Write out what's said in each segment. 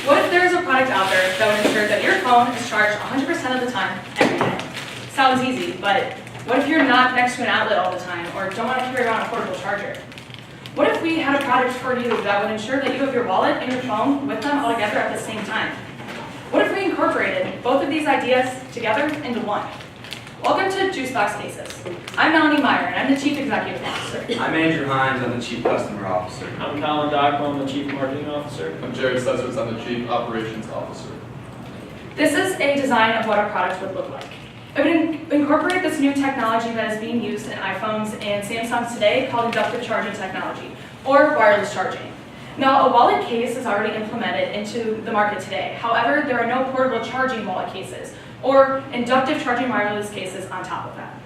What if there's a product out there that would ensure that your phone is charged 100% of the time, every day? Sounds easy, but what if you're not next to an outlet all the time, or don't want to carry around a portable charger? What if we had a product for you that would ensure that you have your wallet and your phone with them all together at the same time? What if we incorporated both of these ideas together into one? Welcome to Juicebox Cases. I'm Melanie Meyer, and I'm the Chief Executive Officer. I'm Andrew Hines, I'm the Chief Customer Officer. I'm Colin Dockwell, I'm the Chief Marketing Officer. I'm Jared Sessos, I'm the Chief Operations Officer. This is a design of what our product would look like. It would incorporate this new technology that is being used in iPhones and Samsungs today called inductive charging technology, or wireless charging. Now, a wallet case is already implemented into the market today. However, there are no portable charging wallet cases or inductive charging wireless cases on top of that.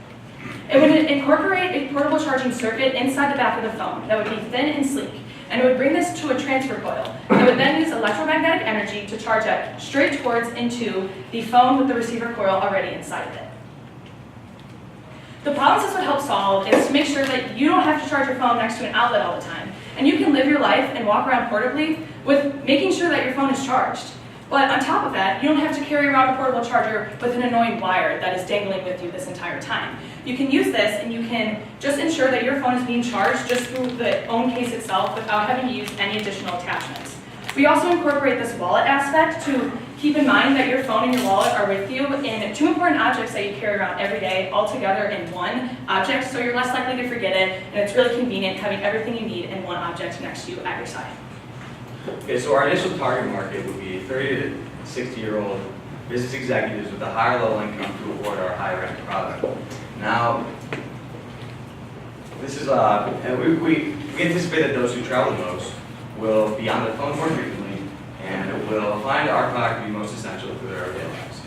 It would incorporate a portable charging circuit inside the back of the phone that would be thin and sleek, and it would bring this to a transfer coil that would then use electromagnetic energy to charge it straight towards into the phone with the receiver coil already inside of it. The problems this would help solve is to make sure that you don't have to charge your phone next to an outlet all the time, and you can live your life and walk around portably with making sure that your phone is charged. But on top of that, you don't have to carry around a portable charger with an annoying wire that is dangling with you this entire time. You can use this and you can just ensure that your phone is being charged just through the own case itself without having to use any additional attachments. We also incorporate this wallet aspect to keep in mind that your phone and your wallet are with you in two important objects that you carry around every day all together in one object, so you're less likely to forget it, and it's really convenient having everything you need in one object next to you at your side. Okay, so our initial target market would be 30 to 60-year-old business executives with a higher level income to afford our higher end product. Now, this is, and we anticipate that those who travel the most will be on their phone more frequently and will find our product to be most essential for their everyday lives.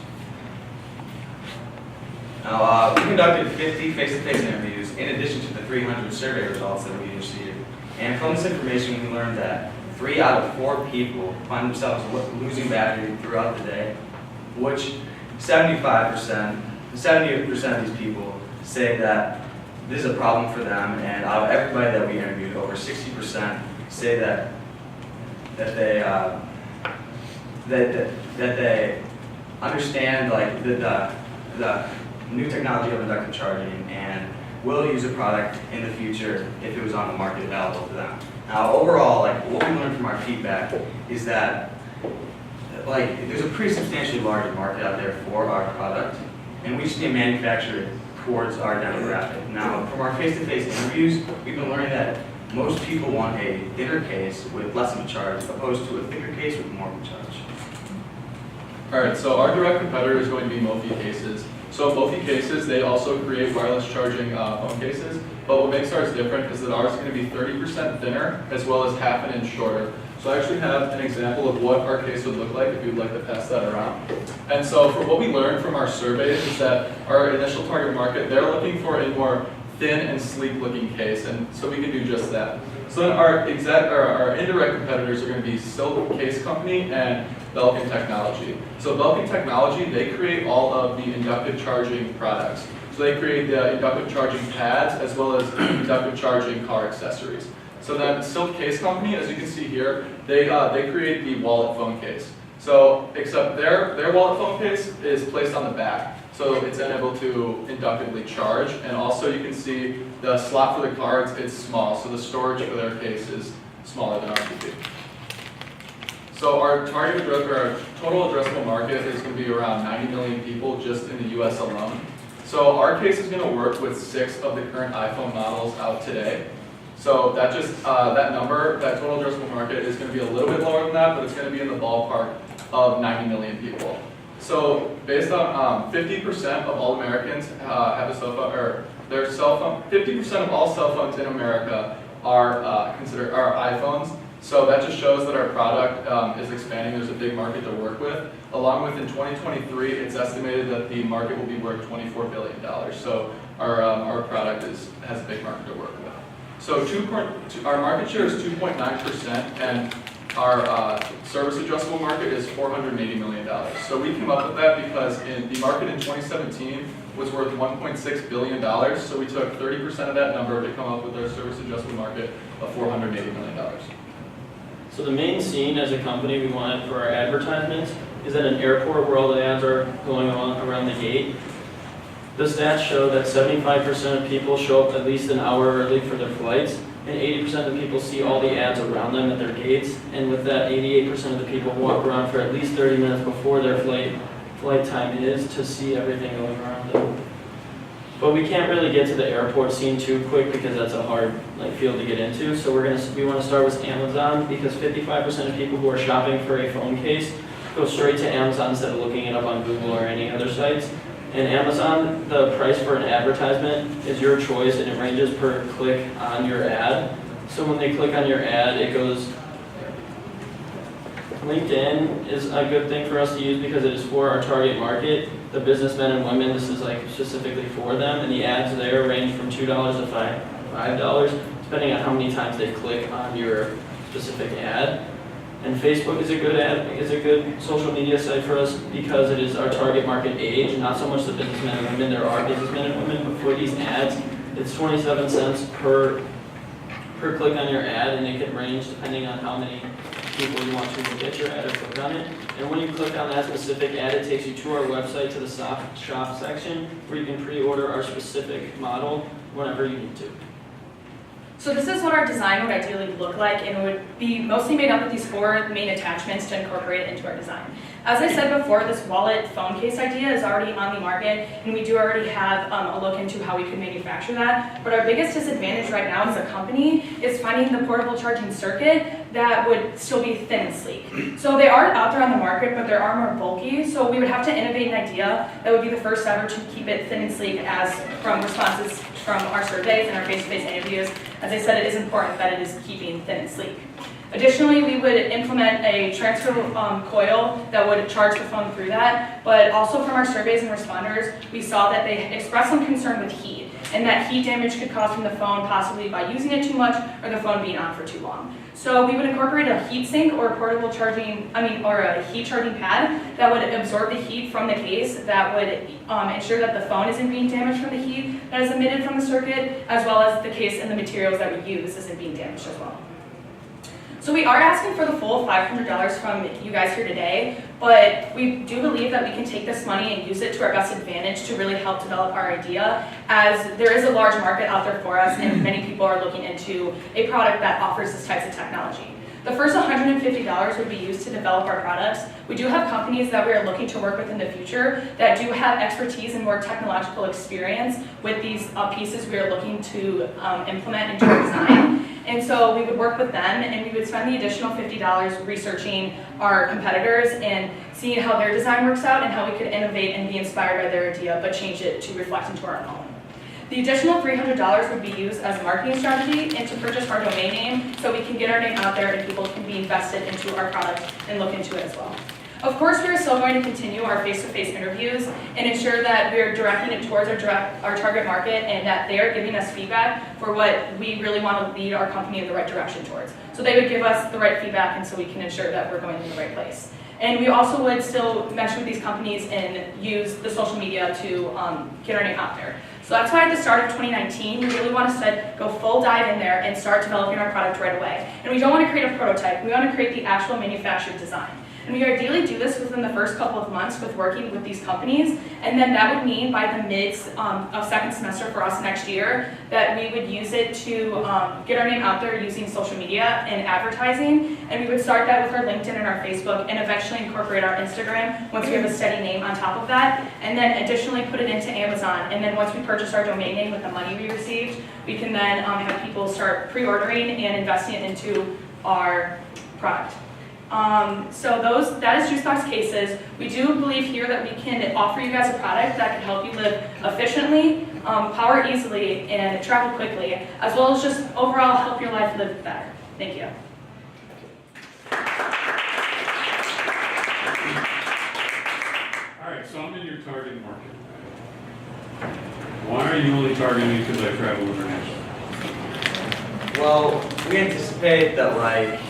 Now, we conducted 50 face-to-face interviews in addition to the 300 survey results that we received. And from this information, we learned that 3 out of 4 people find themselves losing battery throughout the day, which 70% of these people say that this is a problem for them, and out of everybody that we interviewed, over 60% say that they understand like the new technology of inductive charging and will use a product in the future if it was on the market available to them. Now, overall, like what we learned from our feedback is that like there's a pretty substantially large market out there for our product, and we just need to manufacture it towards our demographic. Now, from our face-to-face interviews, we've been learning that most people want a thinner case with less of a charge, opposed to a thicker case with more of a charge. Alright, so our direct competitor is going to be Mophie Cases. So Mophie Cases, they also create wireless charging phone cases, but what makes ours different is that ours is going to be 30% thinner as well as half an inch shorter. So I actually have an example of what our case would look like if you'd like to pass that around. And so for what we learned from our surveys is that our initial target market, they're looking for a more thin and sleek looking case, and so we can do just that. So then our indirect competitors are going to be Silk Case Company and Belkin Technology. So Belkin Technology, they create all of the inductive charging products. So they create the inductive charging pads as well as inductive charging car accessories. So then Silk Case Company, as you can see here, they create the wallet phone case. So except their wallet phone case is placed on the back. So it's unable to inductively charge, and also you can see the slot for the cards, it's small, so the storage for their case is smaller than ours would be. So our total addressable market is going to be around 90 million people just in the US alone. So our case is going to work with 6 of the current iPhone models out today. So that total addressable market is going to be a little bit lower than that, but it's going to be in the ballpark of 90 million people. So based on 50% of all Americans have a cell phone, or their cell phone, 50% of all cell phones in America are iPhones. So that just shows that our product is expanding. There's a big market to work with. Along with in 2023, it's estimated that the market will be worth $24 billion. So our product has a big market to work with. So our market share is 2.9%, and our service addressable market is $480 million. So we came up with that because the market in 2017 was worth $1.6 billion. So we took 30% of that number to come up with our service addressable market of $480 million. So the main scene as a company we wanted for our advertisements is at an airport where all the ads are going on around the gate. The stats show that 75% of people show up at least an hour early for their flights, and 80% of the people see all the ads around them at their gates. And with that, 88% of the people walk around for at least 30 minutes before their flight time is to see everything going around them. But we can't really get to the airport scene too quick because that's a hard field to get into. So we want to start with Amazon, because 55% of people who are shopping for a phone case go straight to Amazon instead of looking it up on Google or any other sites. And Amazon, the price for an advertisement is your choice, and it ranges per click on your ad. So when they click on your ad, it goes. LinkedIn is a good thing for us to use because it is for our target market, the businessmen and women. This is specifically for them, and the ads there range from $2 to $5, depending on how many times they click on your specific ad. And Facebook is a good social media site for us because it is our target market age, not so much the businessmen and women. There are businessmen and women, but for these ads, it's 27 cents per click on your ad, and it can range depending on how many people you want to look at your ad or click on it. And when you click on that specific ad, it takes you to our website, to the shop section, where you can pre-order our specific model whenever you need to. So this is what our design would ideally look like, and it would be mostly made up of these 4 main attachments to incorporate into our design. As I said before, this wallet phone case idea is already on the market, and we do already have a look into how we could manufacture that. But our biggest disadvantage right now as a company is finding the portable charging circuit that would still be thin and sleek. So they are out there on the market, but they are more bulky, so we would have to innovate an idea that would be the first ever to keep it thin and sleek, as from responses from our surveys and our face-to-face interviews. As I said, it is important that it is keeping thin and sleek. Additionally, we would implement a transfer coil that would charge the phone through that, but also from our surveys and responders, we saw that they expressed some concern with heat, and that heat damage could cause from the phone possibly by using it too much or the phone being on for too long. So we would incorporate a heat sink or a or a heat charging pad that would absorb the heat from the case, that would ensure that the phone isn't being damaged from the heat that is emitted from the circuit, as well as the case and the materials that we use isn't being damaged as well. So we are asking for the full $500 from you guys here today, but we do believe that we can take this money and use it to our best advantage to really help develop our idea, as there is a large market out there for us and many people are looking into a product that offers this types of technology. The first $150 would be used to develop our products. We do have companies that we are looking to work with in the future that do have expertise and more technological experience with these pieces we are looking to implement into our design. And so we would work with them, and we would spend the additional $50 researching our competitors and seeing how their design works out and how we could innovate and be inspired by their idea, but change it to reflect into our own. The additional $300 would be used as a marketing strategy and to purchase our domain name, so we can get our name out there and people can be invested into our product and look into it as well. Of course, we are still going to continue our face-to-face interviews and ensure that we are directing it towards our target market, and that they are giving us feedback for what we really want to lead our company in the right direction towards. So they would give us the right feedback, and so we can ensure that we're going in the right place. And we also would still mesh with these companies and use the social media to get our name out there. So that's why at the start of 2019, we really want to go full dive in there and start developing our product right away. And we don't want to create a prototype, we want to create the actual manufactured design. And we ideally do this within the first couple of months with working with these companies, and then that would mean by the mids of second semester for us next year that we would use it to get our name out there using social media and advertising, and we would start that with our LinkedIn and our Facebook, and eventually incorporate our Instagram once we have a steady name on top of that, and then additionally put it into Amazon. And then once we purchase our domain name with the money we received, we can then have people start pre-ordering and investing it into our product. So that is Juicebox Cases. We do believe here that we can offer you guys a product that can help you live efficiently, power easily, and travel quickly, as well as just overall help your life live better. Thank you. All right, so I'm in your target market. Why are you only targeting me because I travel internationally? Well, we anticipate that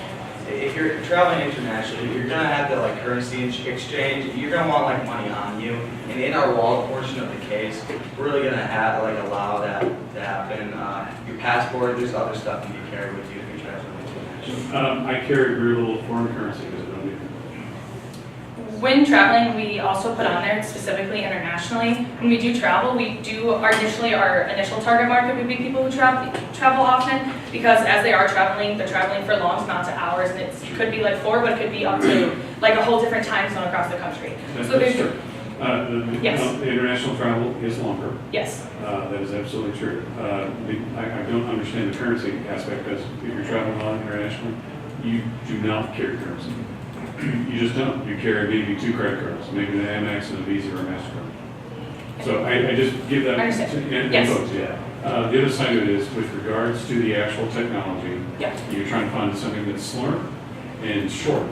if you're traveling internationally, you're gonna have that currency exchange. You're gonna want money on you, and in our wallet portion of the case, we're really gonna have allow that to happen. Your passport, there's other stuff you can carry with you if you're traveling internationally. I carry very little foreign currency because I don't need it. When traveling, we also put on there specifically internationally. When we do travel, we do our initial target market would be people who travel often, because as they are traveling, they're traveling for long amounts of hours, and it could be like 4, but it could be up to like a whole different time zone across the country. That's So there's, true. Yes. The international travel is longer. yes, That is absolutely true. I don't understand the currency aspect, because if you're traveling a lot internationally, you do not carry currency. You just don't. You carry maybe 2 credit cards, maybe an Amex and a Visa or a MasterCard. So I just give that. I understand. And Yes. folks, yeah. The other side of it is with regards to the actual technology, yeah, you're trying to find something that's slimmer and shorter.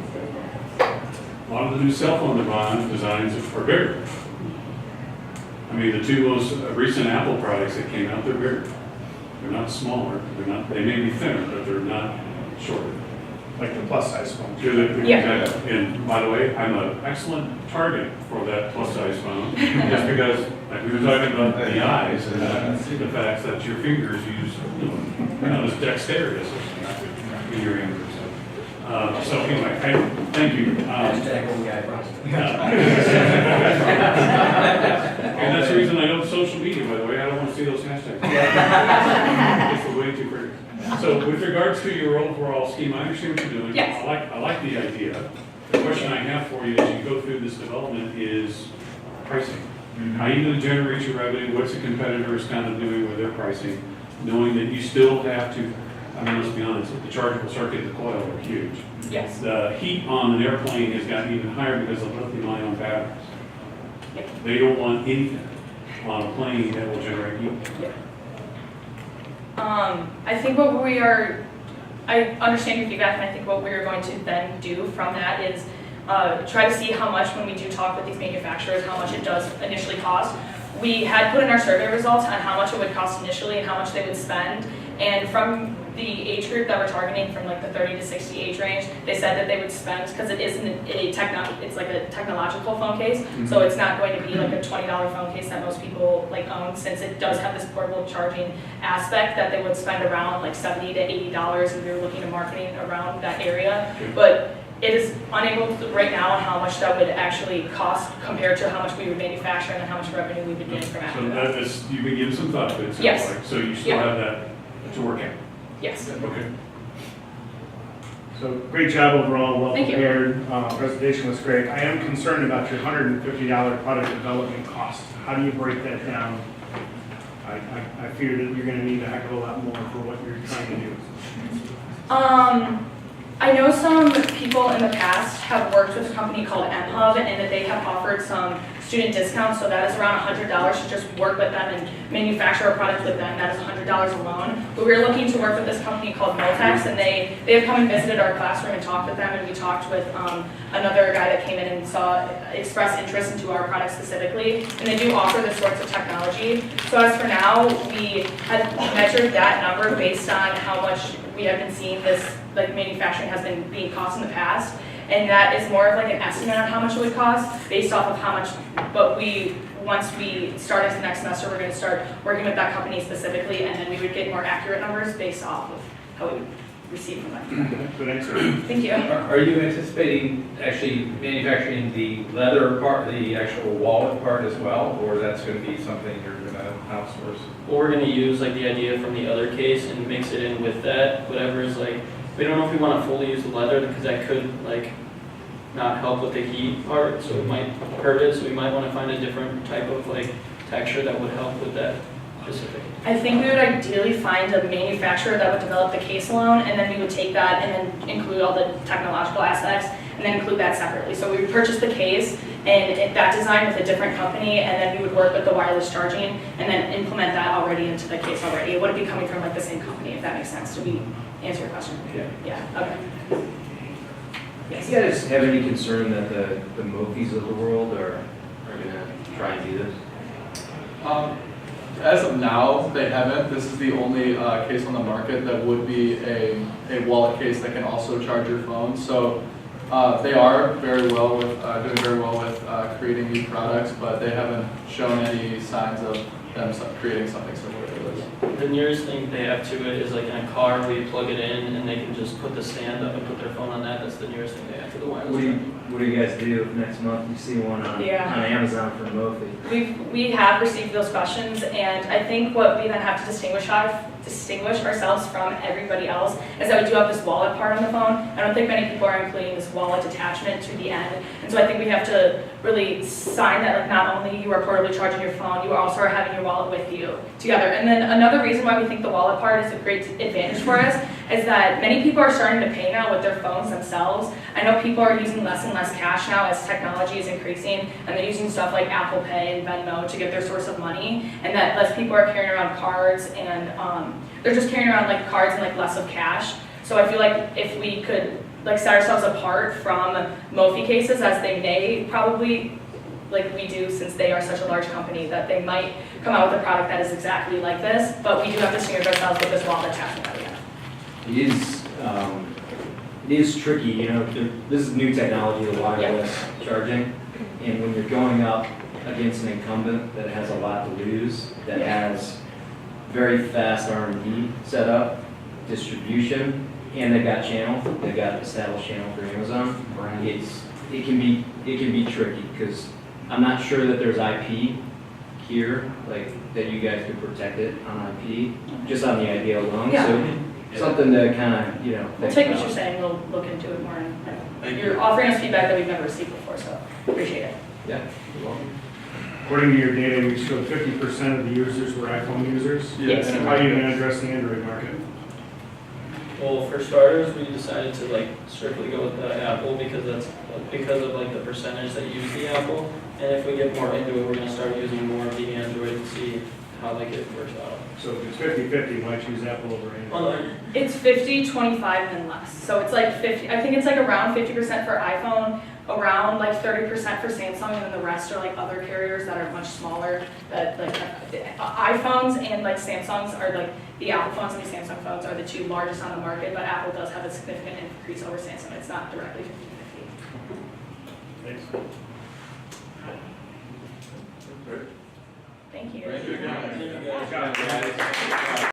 A lot of the new cell phone designs are bigger. I mean, the 2 most recent Apple products that came out, they're bigger. They're not smaller. They may be thinner, but they're not shorter. Like the plus size phone. Yeah. Exactly. And by the way, I'm an excellent target for that plus size phone, just because, like we were talking about the eyes and the fact that your fingers use, this dexterity in your fingers. So anyway, thank you. And that's the reason I don't social media, by the way. I don't want to see those hashtags. It's way too pretty. So with regards to your overall scheme, I understand what you're doing. Yes. I like the idea. The question I have for you as you go through this development is pricing. How are you going to generate your revenue? What's the competitors kind of doing with their pricing? Knowing that you still have to, I mean, let's be honest, the chargeable circuit, the coil are huge. yes. The heat on an airplane has gotten even higher because of lithium-ion batteries. Yep. They don't want anything on a plane that will generate heat. I think what we are, I understand your feedback, and I think what we're going to then do from that is try to see how much, when we do talk with these manufacturers, how much it does initially cost. We had put in our survey results on how much it would cost initially and how much they would spend, and from the age group that we're targeting, from like the 30 to 60 age range, they said that they would spend, because it isn't it's like a technological phone case, so it's not going to be like a $20 phone case that most people like own, since it does have this portable charging aspect, that they would spend around like $70 to $80 if we were looking at marketing around that area. But it is unable to, right now, on how much that would actually cost compared to how much we would manufacture and how much revenue we would get from So after that that. is, you've been given some thought to it, it sounds Yes. like. So you still Yeah. have that to work at. Yes. Okay. So great job overall, well Thank you. prepared. Presentation was great. I am concerned about your $150 product development cost. How do you break that down? I fear that you're gonna need a heck of a lot more for what you're trying to do. I know some people in the past have worked with a company called MHub, and that they have offered some student discounts, so that is around $100 to just work with them and manufacture a product with them. That is $100 alone. But we're looking to work with this company called Miltex, and they have come and visited our classroom and talked with them, and we talked with another guy that came in and expressed interest into our product specifically, and they do offer this sorts of technology. So as for now, we had measured that number based on how much we have been seeing this like manufacturing has been being cost in the past, and that is more of like an estimate on how much it would cost based off of how much, but once we start into next semester, we're going to start working with that company specifically, and then we would get more accurate numbers based off of how we would receive from them. Good answer. Thank you. Are you anticipating actually manufacturing the leather part, the actual wallet part as well, or that's going to be something you're going to outsource? Or we're gonna use like the idea from the other case and mix it in with that, whatever is like, we don't know if we wanna fully use the leather, because that could like not help with the heat part, so it might hurt it, so we might wanna find a different type of like texture that would help with that specific. I think we would ideally find a manufacturer that would develop the case alone, and then we would take that and then include all the technological aspects, and then include that separately. So we would purchase the case and that design with a different company, and then we would work with the wireless charging, and then implement that already into the case already. It wouldn't be coming from like the same company, if that makes sense. Did we answer your question? Yeah. Yeah, okay. Do Yes. you guys have any concern that the Mofis of the world are gonna try and do this? As of now, they haven't. This is the only case on the market that would be a wallet case that can also charge your phone. So they are doing very well with creating new products, but they haven't shown any signs of them creating something similar to this. the nearest thing they have to it is like in a car where you plug it in and they can just put the stand up and put their phone on that. That's the nearest thing they have to the wireless charging. What do you guys do if next month you see one on Yeah. Amazon for Mophie? We have received those questions, and I think what we then have to distinguish ourselves from everybody else is that we do have this wallet part on the phone. I don't think many people are including this wallet attachment to the end, and so I think we have to really sign that, like, not only you are portably charging your phone, you also are having your wallet with you together. And then another reason why we think the wallet part is a great advantage for us is that many people are starting to pay now with their phones themselves. I know people are using less and less cash now as technology is increasing, and they're using stuff like Apple Pay and Venmo to get their source of money, and that less people are carrying around cards, and they're just carrying around like cards and like less of cash. So I feel like if we could like set ourselves apart from Mophie cases, as they may probably, like we do since they are such a large company, that they might come out with a product that is exactly like this, but we do have to distinguish ourselves with this wallet attachment that we have. It is tricky, you know, this is new technology, the wireless charging, and when you're going up against an incumbent that has a lot to lose, that has very fast R&D set up, distribution, and they've got established channel for Amazon, it can be tricky, because I'm not sure that there's IP here, like, that you guys could protect it on IP, just on the idea alone, Yeah. so something to kind of, you know, We'll think take what about. you're saying, we'll look into it more, and Thank you. you're offering us feedback that we've never received before, so appreciate it. Yeah, you're welcome. According to your data, you showed 50% of the users were iPhone users. Yes. And how are you gonna address the Android market? Well, for starters, we decided to like strictly go with the Apple because of like the percentage that use the Apple. And if we get more into it, we're gonna start using more of the Android and see how like it works out. So if it's 50-50, why choose Apple over Android? Well, It's 50, 25, and then less. So it's like 50, I think it's like around 50% for iPhone, around like 30% for Samsung, and then the rest are like other carriers that are much smaller, that like iPhones and like Samsungs are like, the Apple phones and the Samsung phones are the two largest on the market, but Apple does have a significant increase over Samsung. It's not directly 50-50. Thanks. Thank you. Thank you again. Thank you guys. Good job, guys.